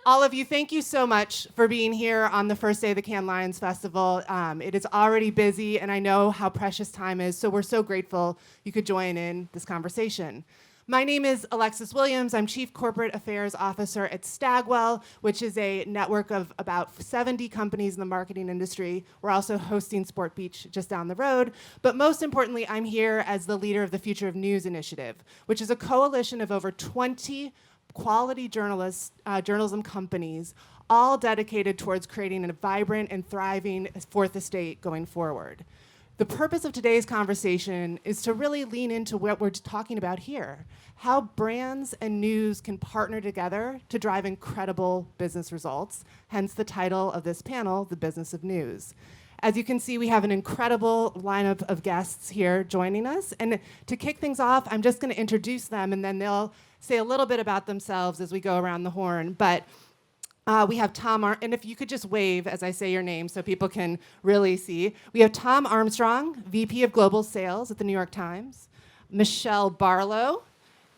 All of you, thank you so much for being here on the first day of the Cannes Lions Festival. It is already busy, and I know how precious time is, so we're so grateful you could join in this conversation. My name is Alexis Williams. I'm Chief Corporate Affairs Officer at Stagwell, which is a network of about 70 companies in the marketing industry. We're also hosting Sport Beach just down the road. But most importantly, I'm here as the leader of the Future of News Initiative, which is a coalition of over 20 quality journalism companies, all dedicated towards creating a vibrant and thriving fourth estate going forward. The purpose of today's conversation is to really lean into what we're talking about here, how brands and news can partner together to drive incredible business results, hence the title of this panel, The Business of News. As you can see, we have an incredible lineup of guests here joining us. And to kick things off, I'm just going to introduce them, and then they'll say a little bit about themselves as we go around the horn. But we have Tom, and if you could just wave as I say your name so people can really see. We have Tom Armstrong, VP of Global Sales at the New York Times. Michele Barlow,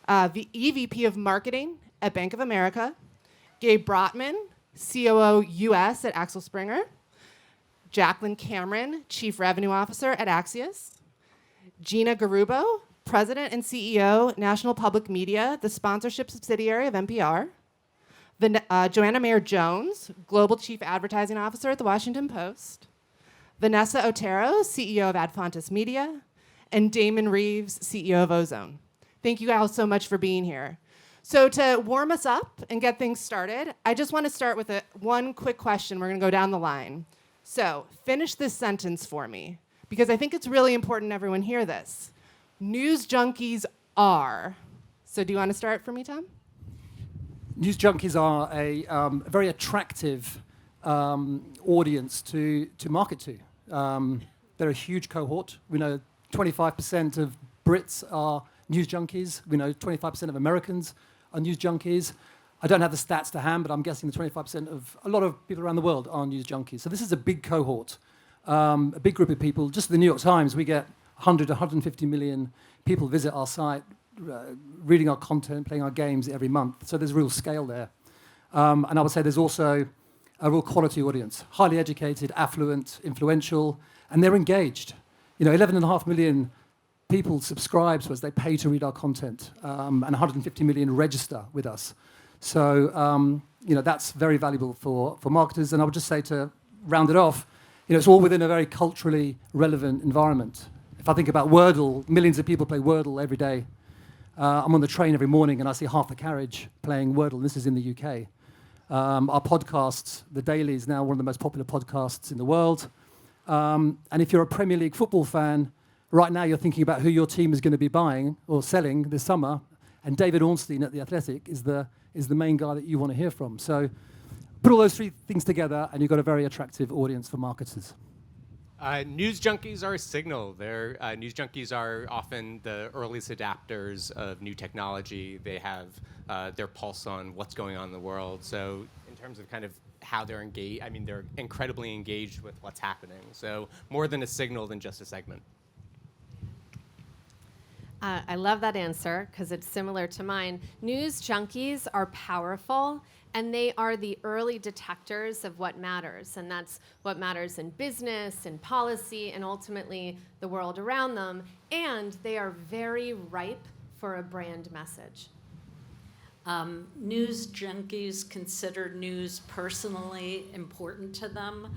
EVP of Marketing at Bank of America. Gabe Brotman, COO US at Axel Springer. Jacquelyn Cameron, Chief Revenue Officer at Axios. Gina Garrubbo, President and CEO, National Public Media, the sponsorship subsidiary of NPR. Johanna Mayer-Jones, Global Chief Advertising Officer at The Washington Post. Vanessa Otero, CEO of Adfontes Media. And Damon Reeve, CEO of Ozone. Thank you all so much for being here. So to warm us up and get things started, I just want to start with one quick question. We're going to go down the line. So finish this sentence for me, because I think it's really important everyone hear this. News junkies are. So do you want to start for me, Tom? News junkies are a very attractive audience to market to. They're a huge cohort. We know 25% of Brits are news junkies. We know 25% of Americans are news junkies. I don't have the stats to hand, but I'm guessing the 25% of a lot of people around the world are news junkies. So this is a big cohort, a big group of people. Just the New York Times, we get 100 to 150 million people visit our site, reading our content, playing our games every month. So there's real scale there. And I would say there's also a real quality audience, highly educated, affluent, influential, and they're engaged. 11.5 million people subscribe to us. They pay to read our content, and 150 million register with us. So, that's very valuable for marketers. And I would just say, to round it off, it's all within a very culturally relevant environment. If I think about Wordle, millions of people play Wordle every day. I'm on the train every morning and I see half the carriage playing Wordle, and this is in the UK. Our podcasts, The Daily, is now one of the most popular podcasts in the world. And if you're a Premier League football fan, right now you're thinking about who your team is going to be buying or selling this summer, and David Ornstein at The Athletic is the main guy that you want to hear from. So put all those three things together and you've got a very attractive audience for marketers. News junkies are a signal. News junkies are often the earliest adapters of new technology. They have their pulse on what's going on in the world. So in terms of kind of how they're engaged, they're incredibly engaged with what's happening. So more than a signal than just a segment. I love that answer because it's similar to mine. News junkies are powerful, and they are the early detectors of what matters. And that's what matters in business, in policy, and ultimately the world around them. And they are very ripe for a brand message. News junkies consider news personally important to them.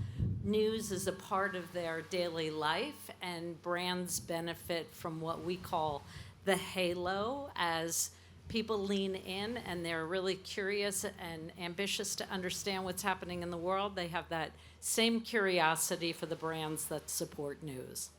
News is a part of their daily life, and brands benefit from what we call the halo as people lean in and they're really curious and ambitious to understand what's happening in the world. They have that same curiosity for the brands that support news.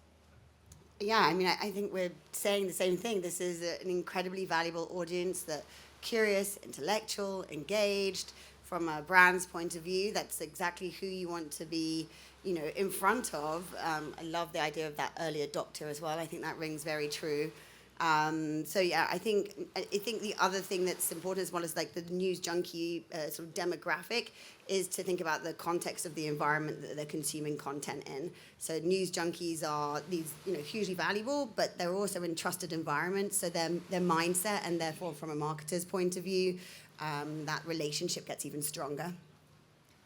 Yeah, I think we're saying the same thing. This is an incredibly valuable audience that curious, intellectual, engaged. From a brand's point of view, that's exactly who you want to be, in front of. I love the idea of that early adopter as well. I think that rings very true. I think the other thing that's important as well as like the news junkie sort of demographic is to think about the context of the environment that they're consuming content in. So news junkies are these, hugely valuable, but they're also in trusted environments. So their mindset, and therefore from a marketer's point of view, that relationship gets even stronger.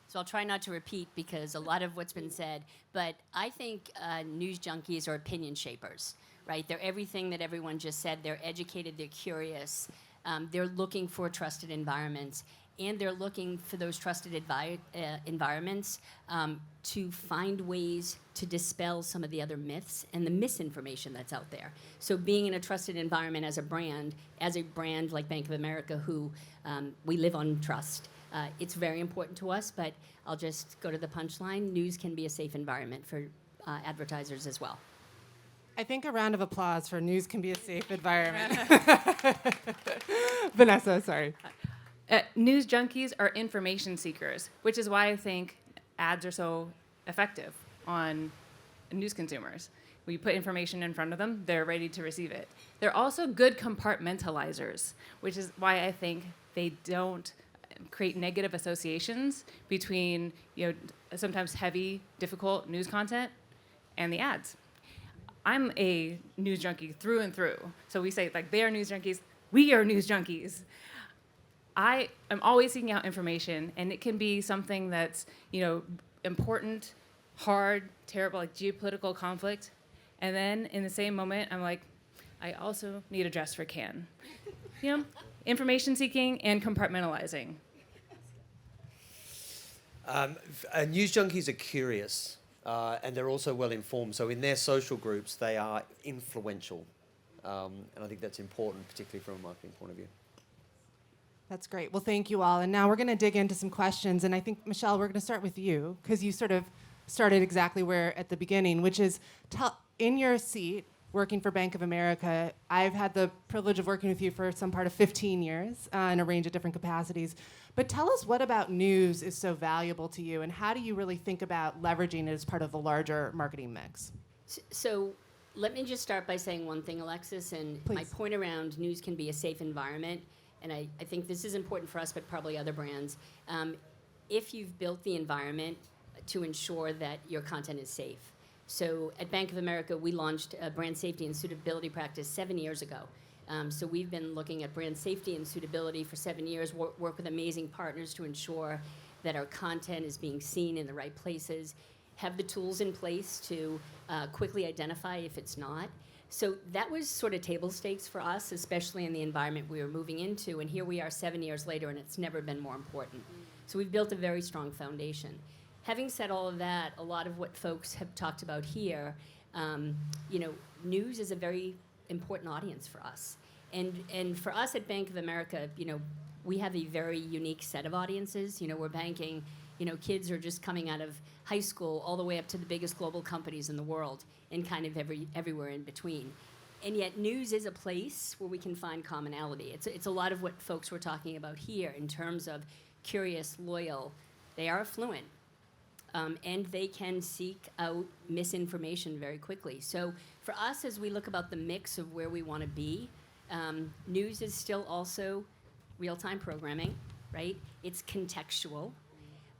So I'll try not to repeat because a lot of what's been said, but I think news junkies are opinion shapers, right? They're everything that everyone just said. They're educated, they're curious, they're looking for trusted environments, and they're looking for those trusted environments to find ways to dispel some of the other myths and the misinformation that's out there. So being in a trusted environment as a brand like Bank of America, who we live on trust, it's very important to us, but I'll just go to the punchline. News can be a safe environment for advertisers as well. I think a round of applause for news can be a safe environment. Vanessa, sorry. News junkies are information seekers, which is why I think ads are so effective on news consumers. We put information in front of them, they're ready to receive it. They're also good compartmentalizers, which is why I think they don't create negative associations between, sometimes heavy, difficult news content and the ads. I'm a news junkie through and through. So we say, they are news junkies, we are news junkies. I am always seeking out information, and it can be something that's, important, hard, terrible, like geopolitical conflict. And then in the same moment, I'm like, I also need a dress for Cannes. Information seeking and compartmentalizing. News junkies are curious, and they're also well informed. So in their social groups, they are influential. And I think that's important, particularly from a marketing point of view. That's great. Well, thank you all. And now we're going to dig into some questions. And I think, Michele, we're going to start with you, because you sort of started exactly where at the beginning, which is in your seat working for Bank of America. I've had the privilege of working with you for some part of 15 years in a range of different capacities. But tell us, what about news is so valuable to you, and how do you really think about leveraging it as part of the larger marketing mix? So let me just start by saying one thing, Alexis, and Please. My point around news can be a safe environment, and I think this is important for us, but probably other brands. If you've built the environment to ensure that your content is safe. So at Bank of America, we launched a brand safety and suitability practice 7 years ago. So we've been looking at brand safety and suitability for 7 years, work with amazing partners to ensure that our content is being seen in the right places, have the tools in place to quickly identify if it's not. So that was sort of table stakes for us, especially in the environment we were moving into. And here we are 7 years later, and it's never been more important. So we've built a very strong foundation. Having said all of that, a lot of what folks have talked about here, news is a very important audience for us. And for us at Bank of America, we have a very unique set of audiences. We're banking, kids who are just coming out of high school all the way up to the biggest global companies in the world, and kind of everywhere in between. And yet news is a place where we can find commonality. It's a lot of what folks were talking about here in terms of curious, loyal. They are affluent. And they can seek out misinformation very quickly. So for us, as we look about the mix of where we want to be, news is still also real-time programming, right? It's contextual.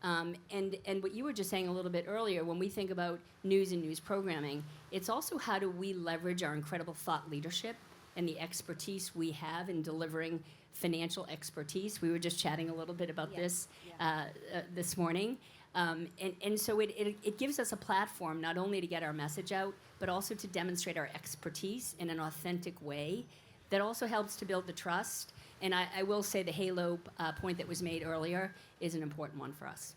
And what you were just saying a little bit earlier, when we think about news and news programming, it's also how do we leverage our incredible thought leadership and the expertise we have in delivering financial expertise. We were just chatting a little bit about this morning. And so it gives us a platform not only to get our message out, but also to demonstrate our expertise in an authentic way that also helps to build the trust. And I will say the halo point that was made earlier is an important one for us.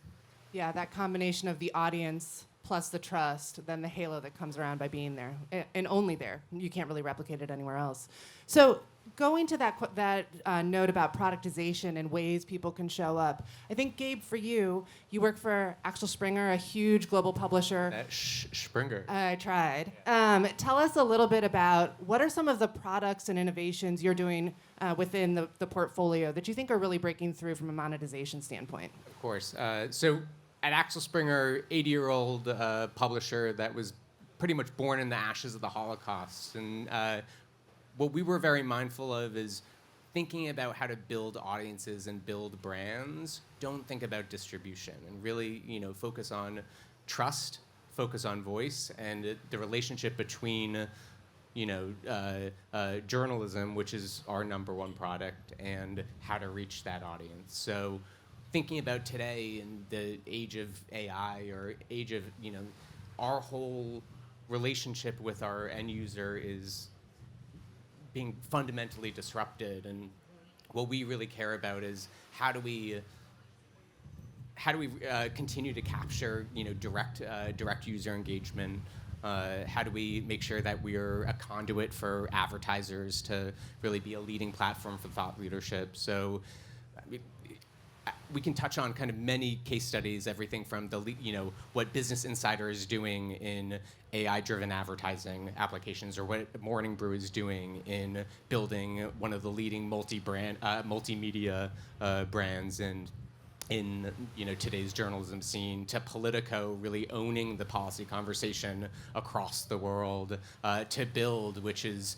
Yeah, that combination of the audience plus the trust, then the halo that comes around by being there, and only there. You can't really replicate it anywhere else. So going to that note about productization and ways people can show up, I think, Gabe, for you work for Axel Springer, a huge global publisher. Springer. I tried. Tell us a little bit about what are some of the products and innovations you're doing within the portfolio that you think are really breaking through from a monetization standpoint? Of course. So at Axel Springer, 80-year-old publisher that was pretty much born in the ashes of the Holocaust. And what we were very mindful of is thinking about how to build audiences and build brands. Don't think about distribution, and really, focus on trust, focus on voice, and the relationship between journalism, which is our number one product, and how to reach that audience. So thinking about today in the age of AI or age of, our whole relationship with our end user is being fundamentally disrupted. And what we really care about is how do we continue to capture, direct user engagement? How do we make sure that we're a conduit for advertisers to really be a leading platform for thought leadership? So we can touch on kind of many case studies, everything from what Business Insider is doing in AI-driven advertising applications, or what Morning Brew is doing in building one of the leading multimedia brands in today's journalism scene, to Politico really owning the policy conversation across the world, to Bild, which is,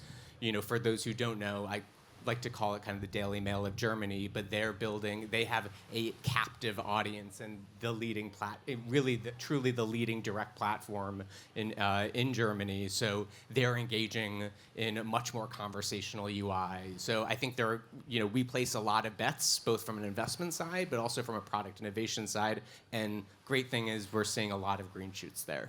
for those who don't know, I like to call it kind of the Daily Mail of Germany, but they have a captive audience and the leading truly the leading direct platform in Germany. So they're engaging in a much more conversational UI. So I think we place a lot of bets, both from an investment side, but also from a product innovation side. And great thing is we're seeing a lot of green shoots there.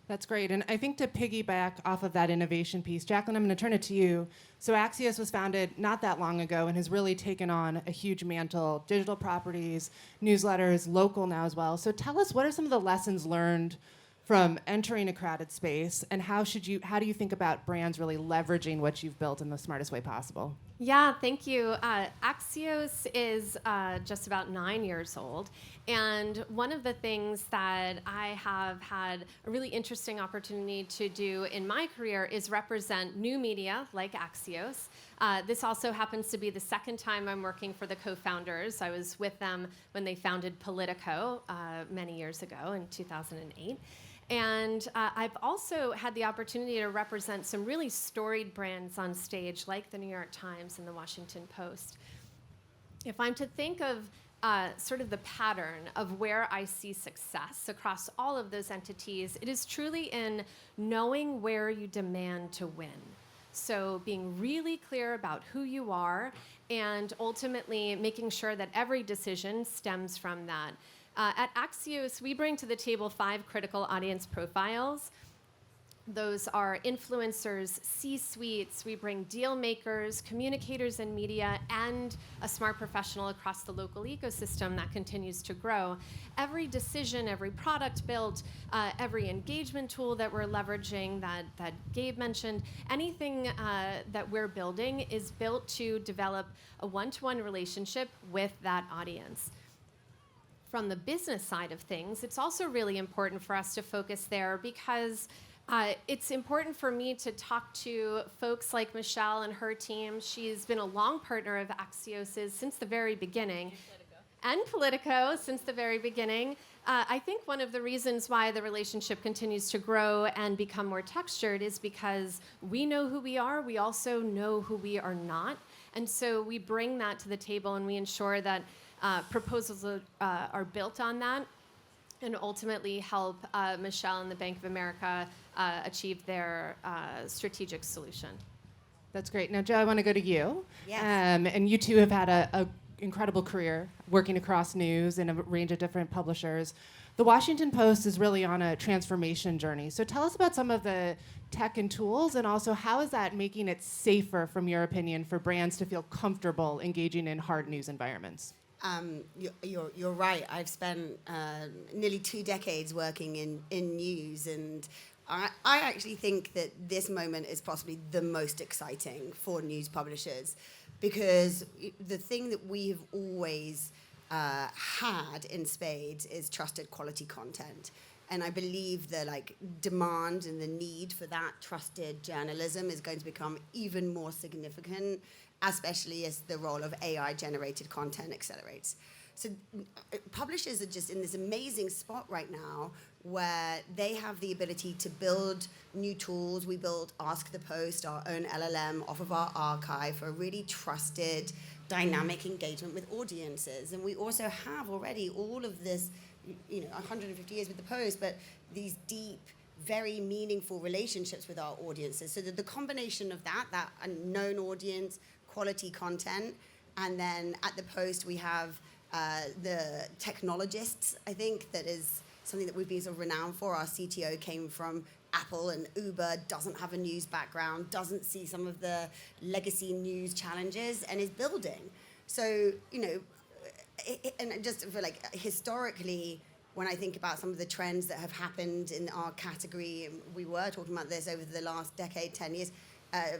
That's great. And I think to piggyback off of that innovation piece, Jacquelyn, I'm going to turn it to you. So Axios was founded not that long ago and has really taken on a huge mantle, digital properties, newsletters, local now as well. So tell us, what are some of the lessons learned from entering a crowded space, and how do you think about brands really leveraging what you've built in the smartest way possible? Yeah, thank you. Axios is just about 9 years old. And one of the things that I have had a really interesting opportunity to do in my career is represent new media like Axios. This also happens to be the second time I'm working for the co-founders. I was with them when they founded Politico many years ago in 2008. And I've also had the opportunity to represent some really storied brands on stage, like the New York Times and the Washington Post. If I'm to think of sort of the pattern of where I see success across all of those entities, it is truly in knowing where you demand to win. So being really clear about who you are, and ultimately making sure that every decision stems from that. At Axios, we bring to the table 5 critical audience profiles. Those are influencers, C-suites. We bring deal makers, communicators in media, and a smart professional across the local ecosystem that continues to grow. Every decision, every product built, every engagement tool that we're leveraging that Gabe mentioned, anything that we're building is built to develop a one-to-one relationship with that audience. From the business side of things, it's also really important for us to focus there, because it's important for me to talk to folks like Michele and her team. She's been a long partner of Axios' since the very beginning. And Politico since the very beginning. I think one of the reasons why the relationship continues to grow and become more textured is because we know who we are. We also know who we are not. And so we bring that to the table, and we ensure that proposals are built on that, and ultimately help Michele and the Bank of America achieve their strategic solution. That's great. Now, Joe, I want to go to you. Yes. And you two have had a incredible career working across news in a range of different publishers. The Washington Post is really on a transformation journey. So tell us about some of the tech and tools, and also how is that making it safer, from your opinion, for brands to feel comfortable engaging in hard news environments? You're right. I've spent nearly 2 decades working in news, and I actually think that this moment is possibly the most exciting for news publishers, because the thing that we've always had in spades is trusted quality content. And I believe the demand and the need for that trusted journalism is going to become even more significant, especially as the role of AI-generated content accelerates. So publishers are just in this amazing spot right now where they have the ability to build new tools. We built Ask the Post, our own LLM, off of our archive for a really trusted, dynamic engagement with audiences. And we also have already all of this, 150 years with the Post, but these deep very meaningful relationships with our audiences. So the combination of that unknown audience, quality content, and then at the Post we have the technologists, I think, that is something that we've been sort of renowned for. Our CTO came from Apple and Uber, doesn't have a news background, doesn't see some of the legacy news challenges, and is building. So, and just for like historically, when I think about some of the trends that have happened in our category, we were talking about this over the last decade, 10 years,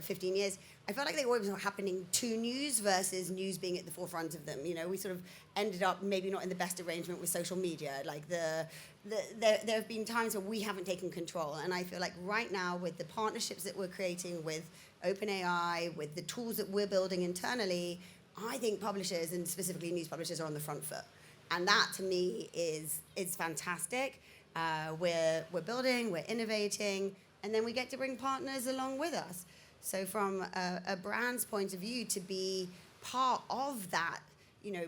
15 years, I felt like they always were happening to news versus news being at the forefront of them. We sort of ended up maybe not in the best arrangement with social media. Like there have been times where we haven't taken control. And I feel like right now with the partnerships that we're creating with OpenAI, with the tools that we're building internally, I think publishers, and specifically news publishers, are on the front foot. And that to me is fantastic. We're building, we're innovating, and then we get to bring partners along with us. So from a brand's point of view, to be part of that,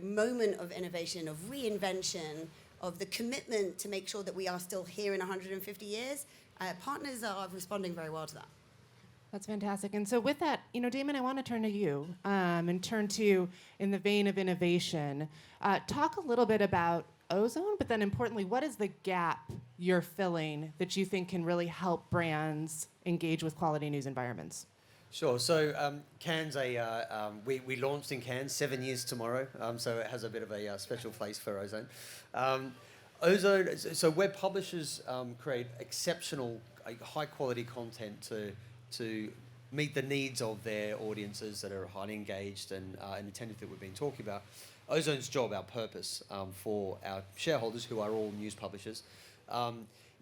moment of innovation, of reinvention, of the commitment to make sure that we are still here in 150 years, partners are responding very well to that. That's fantastic. And so with that, Damon, I want to turn to you and turn to, in the vein of innovation, talk a little bit about Ozone, but then importantly, what is the gap you're filling that you think can really help brands engage with quality news environments? Sure. So Cannes, we launched in Cannes 7 years tomorrow, so it has a bit of a special place for Ozone. Ozone, so web publishers create exceptional, high-quality content to meet the needs of their audiences that are highly engaged and attentive that we've been talking about. Ozone's job, our purpose for our shareholders, who are all news publishers,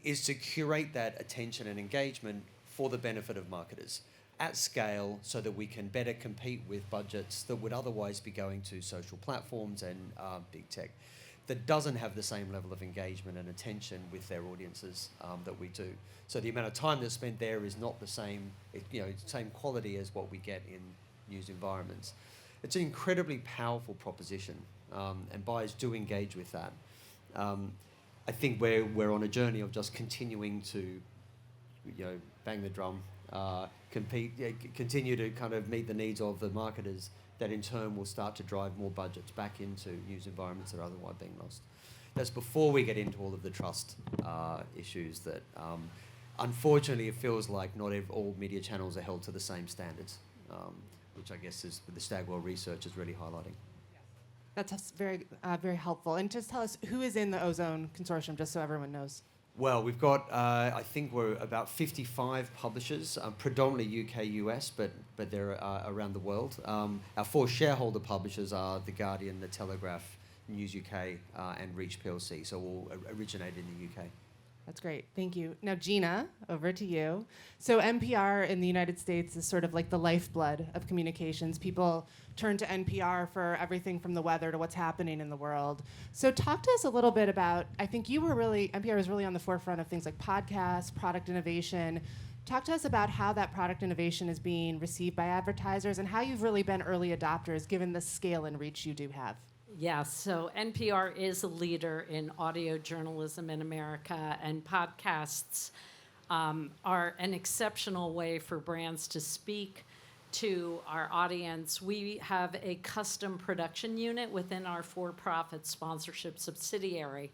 is to curate that attention and engagement for the benefit of marketers at scale, so that we can better compete with budgets that would otherwise be going to social platforms and big tech that doesn't have the same level of engagement and attention with their audiences that we do. So the amount of time that's spent there is not the same, same quality as what we get in news environments. It's an incredibly powerful proposition, and buyers do engage with that. I think we're on a journey of just continuing to, bang the drum, continue to kind of meet the needs of the marketers, that in turn will start to drive more budgets back into news environments that are otherwise being lost. That's before we get into all of the trust issues that, unfortunately, it feels like not all media channels are held to the same standards, which I guess is the Stagwell research is really highlighting. That's very, very helpful. And just tell us, who is in the Ozone Consortium, just so everyone knows? Well, we've got, I think we're about 55 publishers, predominantly UK, US, but they're around the world. Our 4 shareholder publishers are The Guardian, The Telegraph, News UK, and Reach PLC, so all originated in the UK. That's great. Thank you. Now, Gina, over to you. So NPR in the United States is sort of like the lifeblood of communications. People turn to NPR for everything from the weather to what's happening in the world. So talk to us a little bit about, I think NPR was really on the forefront of things like podcasts, product innovation. Talk to us about how that product innovation is being received by advertisers and how you've really been early adopters given the scale and reach you do have. Yes, so NPR is a leader in audio journalism in America, and podcasts are an exceptional way for brands to speak to our audience. We have a custom production unit within our for-profit sponsorship subsidiary.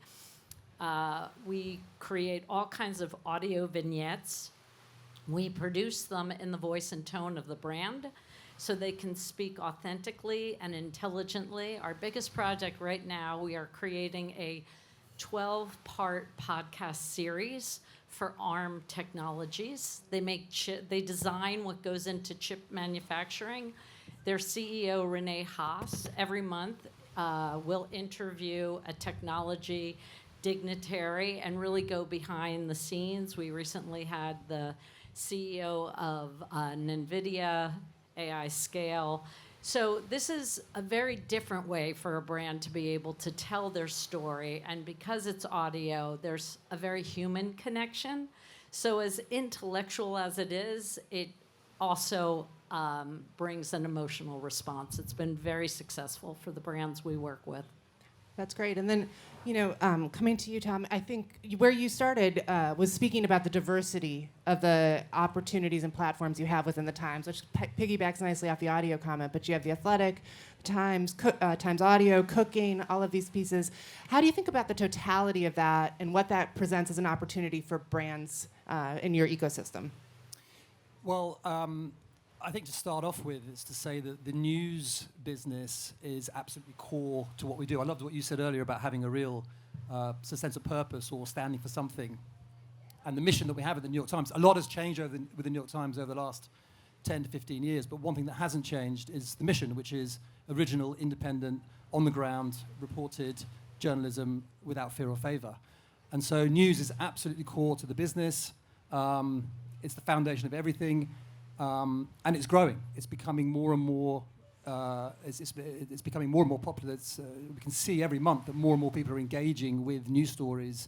We create all kinds of audio vignettes. We produce them in the voice and tone of the brand, so they can speak authentically and intelligently. Our biggest project right now, we are creating a 12-part podcast series for ARM Technologies. They design what goes into chip manufacturing. Their CEO, Renee Haas, every month will interview a technology dignitary and really go behind the scenes. We recently had the CEO of NVIDIA, AI Scale. So this is a very different way for a brand to be able to tell their story. And because it's audio, there's a very human connection. So as intellectual as it is, it also brings an emotional response. It's been very successful for the brands we work with. That's great. And then, coming to you, Tom, I think where you started was speaking about the diversity of the opportunities and platforms you have within the Times, which piggybacks nicely off the audio comment. But you have The Athletic, Times, Times Audio, Cooking, all of these pieces. How do you think about the totality of that and what that presents as an opportunity for brands in your ecosystem? Well, I think to start off with is to say that the news business is absolutely core to what we do. I loved what you said earlier about having a real sense of purpose or standing for something. And the mission that we have at the New York Times, a lot has changed with the New York Times over the last 10 to 15 years, but one thing that hasn't changed is the mission, which is original, independent, on-the-ground, reported journalism without fear or favor. And so news is absolutely core to the business. It's the foundation of everything. And it's growing. It's becoming more and more. It's becoming more and more popular. We can see every month that more and more people are engaging with news stories,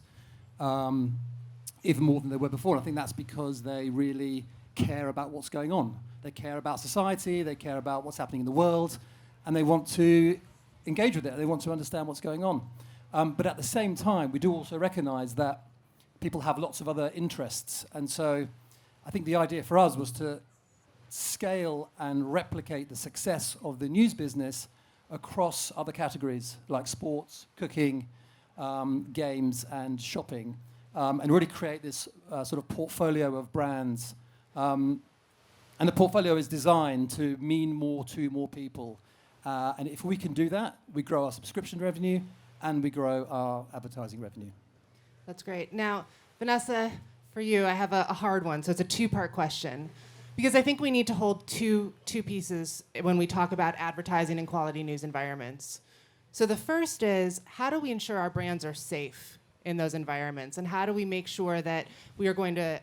even more than they were before. And I think that's because they really care about what's going on. They care about society. They care about what's happening in the world, and they want to engage with it. They want to understand what's going on. But at the same time, we do also recognise that people have lots of other interests, and so I think the idea for us was to scale and replicate the success of the news business across other categories like sports, cooking, games, and shopping, and really create this sort of portfolio of brands. And the portfolio is designed to mean more to more people. And if we can do that, we grow our subscription revenue and we grow our advertising revenue. That's great. Now, Vanessa, for you, I have a hard one, so it's a two-part question. Because I think we need to hold two pieces when we talk about advertising and quality news environments. So the first is, how do we ensure our brands are safe in those environments? And how do we make sure that we are going to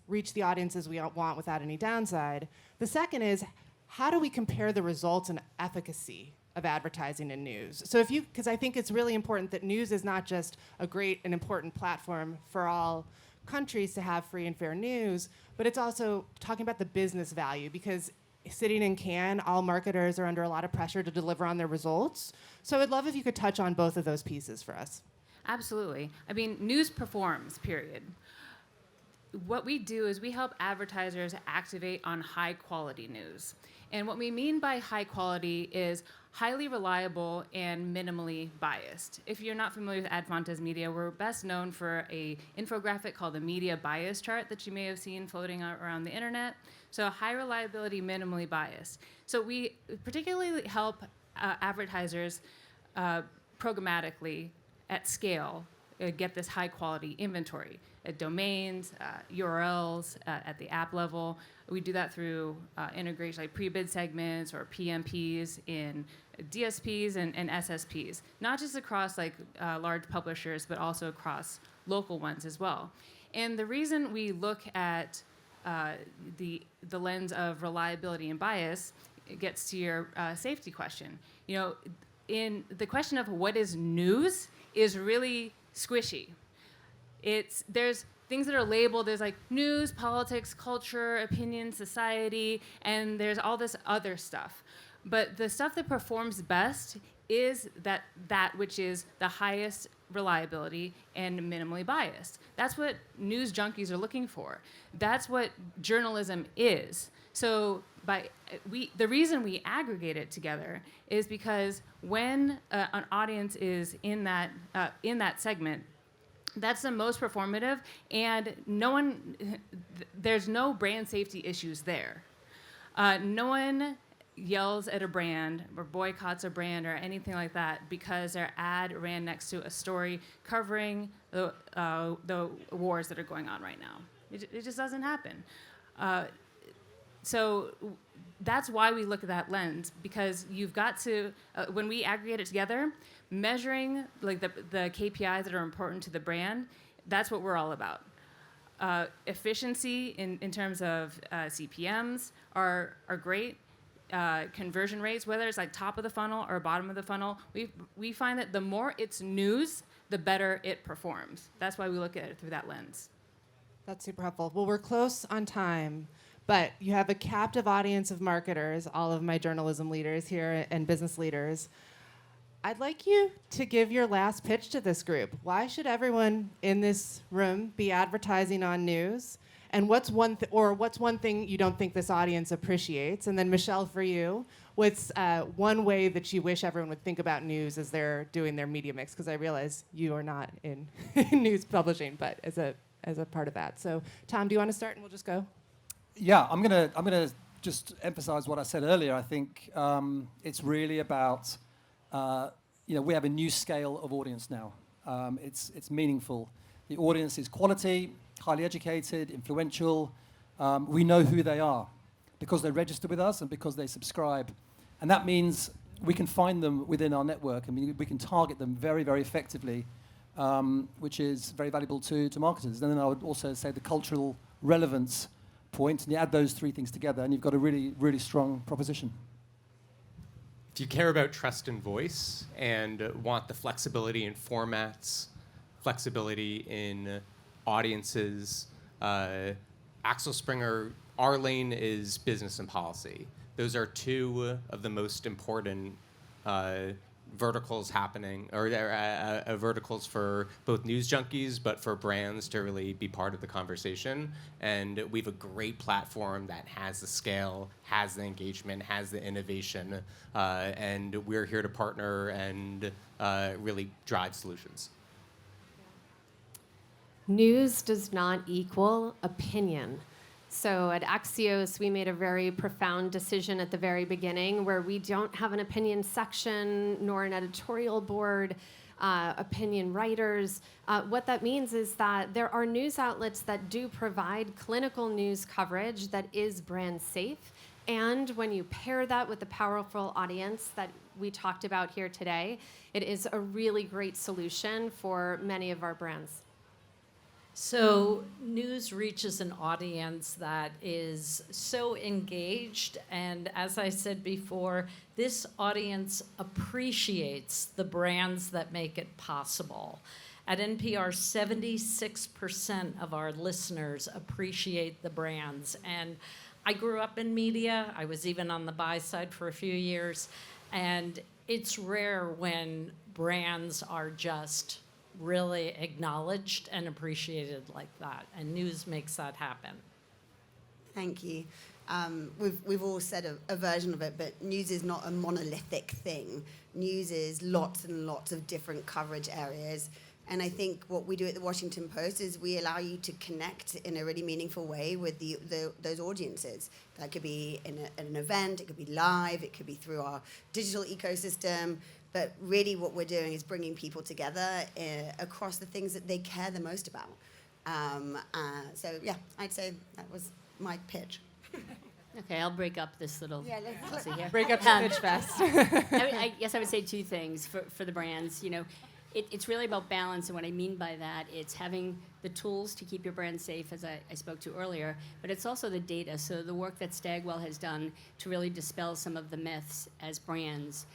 reach the audiences we want without any downside? The second is, how do we compare the results and efficacy of advertising and news? So because I think it's really important that news is not just a great and important platform for all countries to have free and fair news, but it's also talking about the business value, because sitting in Cannes, all marketers are under a lot of pressure to deliver on their results. So I'd love if you could touch on both of those pieces for us. Absolutely. I mean, news performs, period. What we do is we help advertisers activate on high quality news. And what we mean by high quality is highly reliable and minimally biased. If you're not familiar with Advantes Media, we're best known for an infographic called the media bias chart that you may have seen floating around the internet. So high reliability, minimally biased. So we particularly help advertisers programmatically at scale get this high quality inventory. Domains, URLs at the app level. We do that through integration like pre-bid segments or PMPs in DSPs and SSPs, not just across like large publishers, but also across local ones as well. And the reason we look at the lens of reliability and bias, it gets to your safety question. In the question of what is news is really squishy. There's things that are labeled as like news, politics, culture, opinion, society, and there's all this other stuff. But the stuff that performs best is that which is the highest reliability and minimally biased. That's what news junkies are looking for. That's what journalism is. So the reason we aggregate it together is because when an audience is in that segment, that's the most performative, and there's no brand safety issues there. No one yells at a brand or boycotts a brand or anything like that because their ad ran next to a story covering the wars that are going on right now. It just doesn't happen. So that's why we look at that lens, because you've got to, when we aggregate it together, measuring like the KPIs that are important to the brand, that's what we're all about. Efficiency in terms of CPMs are great. Conversion rates, whether it's like top of the funnel or bottom of the funnel, we find that the more it's news, the better it performs. That's why we look at it through that lens. That's super helpful. Well, we're close on time, but you have a captive audience of marketers, all of my journalism leaders here and business leaders. I'd like you to give your last pitch to this group. Why should everyone in this room be advertising on news? And what's one thing you don't think this audience appreciates? And then Michele, for you, what's one way that you wish everyone would think about news as they're doing their media mix? Because I realize you are not in news publishing, but as a part of that. So, Tom, do you want to start, and we'll just go? Yeah, I'm gonna just emphasize what I said earlier. I think it's really about we have a new scale of audience now. It's meaningful. The audience is quality, highly educated, influential. We know who they are because they register with us and because they subscribe. And that means we can find them within our network and we can target them very, very effectively, which is very valuable to marketers. And then I would also say the cultural relevance point, and you add those three things together and you've got a really, really strong proposition. If you care about trust and voice and want the flexibility in formats, flexibility in audiences, Axel Springer, our lane is business and policy. Those are two of the most important verticals happening, or verticals for both news junkies, but for brands to really be part of the conversation. And we have a great platform that has the scale, has the engagement, has the innovation, and we're here to partner and really drive solutions. News does not equal opinion. So at Axios, we made a very profound decision at the very beginning where we don't have an opinion section nor an editorial board, opinion writers. What that means is that there are news outlets that do provide clinical news coverage that is brand safe. And when you pair that with the powerful audience that we talked about here today, it is a really great solution for many of our brands. So news reaches an audience that is so engaged, and as I said before, this audience appreciates the brands that make it possible. At NPR, 76% of our listeners appreciate the brands, and I grew up in media. I was even on the buy side for a few years, and it's rare when brands are just really acknowledged and appreciated like that, and news makes that happen. Thank you. We've all said a version of it, but news is not a monolithic thing. News is lots and lots of different coverage areas. And I think what we do at the Washington Post is we allow you to connect in a really meaningful way with those audiences. That could be in an event, it could be live, it could be through our digital ecosystem. But really what we're doing is bringing people together across the things that they care the most about. So yeah, I'd say that was my pitch. Okay, I'll break up this little pussy here. Break up the pitch fest. I guess I would say two things for the brands. It's really about balance, and what I mean by that, it's having the tools to keep your brand safe, as I spoke to earlier, but it's also the data. So the work that Stagwell has done to really dispel some of the myths as brands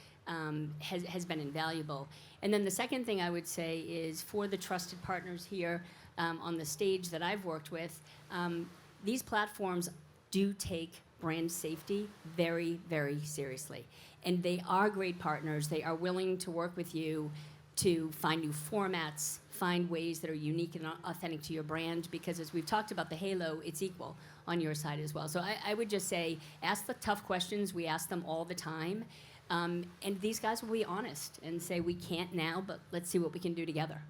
has been invaluable. And then the second thing I would say is for the trusted partners here on the stage that I've worked with, these platforms do take brand safety very, very seriously. And they are great partners. They are willing to work with you to find new formats, find ways that are unique and authentic to your brand, because as we've talked about the halo, it's equal on your side as well. So I would just say, ask the tough questions. We ask them all the time. And these guys will be honest and say, we can't now, but let's see what we can do together.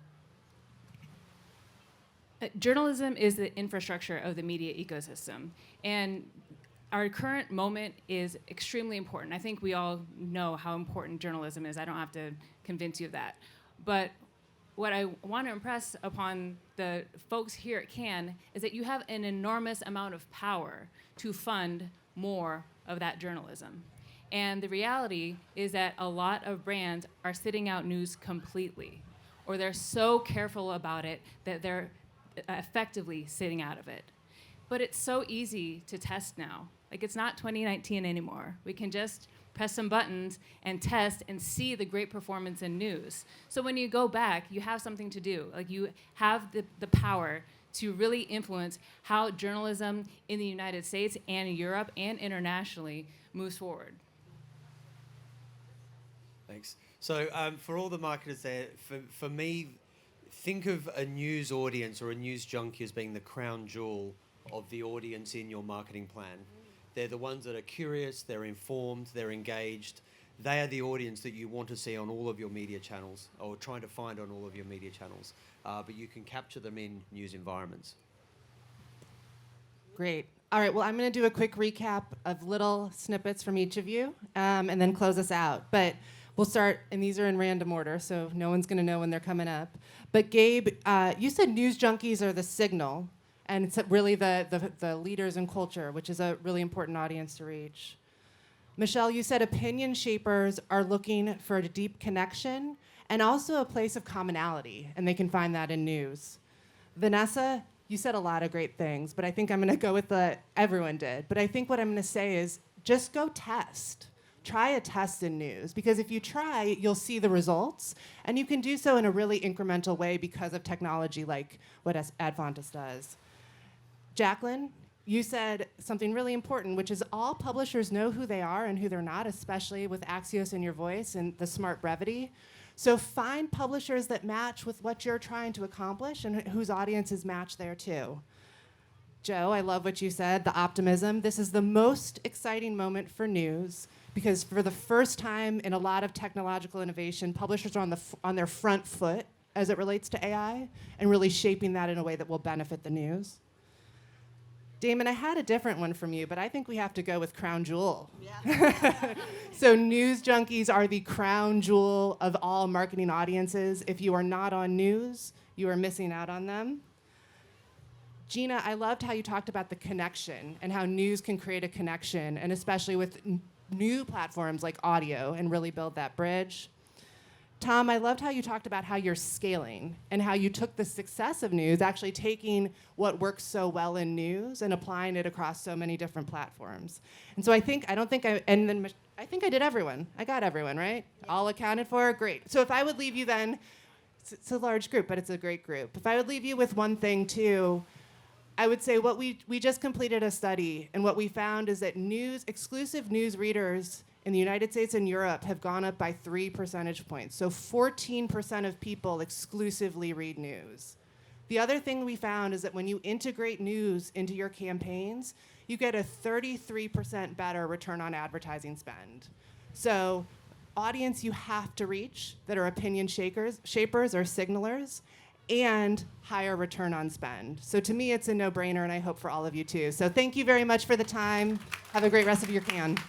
Journalism is the infrastructure of the media ecosystem. And our current moment is extremely important. I think we all know how important journalism is. I don't have to convince you of that. But what I want to impress upon the folks here at Cannes is that you have an enormous amount of power to fund more of that journalism. And the reality is that a lot of brands are sitting out news completely, or they're so careful about it that they're effectively sitting out of it. But it's so easy to test now. Like, it's not 2019 anymore. We can just press some buttons and test and see the great performance in news. So when you go back, you have something to do. Like, you have the power to really influence how journalism in the United States and Europe and internationally moves forward. Thanks. So for all the marketers there, for me, think of a news audience or a news junkie as being the crown jewel of the audience in your marketing plan. They're the ones that are curious, they're informed, they're engaged. They are the audience that you want to see on all of your media channels, or trying to find on all of your media channels. But you can capture them in news environments. Great. All right, well, I'm going to do a quick recap of little snippets from each of you, and then close us out. But we'll start, and these are in random order, so no one's going to know when they're coming up. But Gabe, you said news junkies are the signal, and it's really the leaders in culture, which is a really important audience to reach. Michele, you said opinion shapers are looking for a deep connection and also a place of commonality, and they can find that in news. Vanessa, you said a lot of great things, but I think I'm going to go with everyone did. But I think what I'm going to say is just go test. Try a test in news, because if you try, you'll see the results, and you can do so in a really incremental way because of technology like what Advantis does. Jacquelyn, you said something really important, which is all publishers know who they are and who they're not, especially with Axios in your voice and the smart brevity. So find publishers that match with what you're trying to accomplish and whose audiences match there too. Joe, I love what you said, the optimism. This is the most exciting moment for news because for the first time in a lot of technological innovation, publishers are on their front foot as it relates to AI and really shaping that in a way that will benefit the news. Damon, I had a different one from you, but I think we have to go with crown jewel. Yeah. So news junkies are the crown jewel of all marketing audiences. If you are not on news, you are missing out on them. Gina, I loved how you talked about the connection and how news can create a connection, and especially with new platforms like audio, and really build that bridge. Tom, I loved how you talked about how you're scaling and how you took the success of news, actually taking what works so well in news and applying it across so many different platforms. And so I think I did everyone. I got everyone, right? Yeah. All accounted for? Great. So if I would leave you then, it's a large group, but it's a great group. If I would leave you with one thing too, I would say what we just completed a study, and what we found is that exclusive news readers in the United States and Europe have gone up by 3 percentage points. So 14% of people exclusively read news. The other thing we found is that when you integrate news into your campaigns, you get a 33% better return on advertising spend. So audience you have to reach that are opinion shapers or signalers, and higher return on spend. So to me, it's a no-brainer, and I hope for all of you too. So thank you very much for the time. Have a great rest of your can.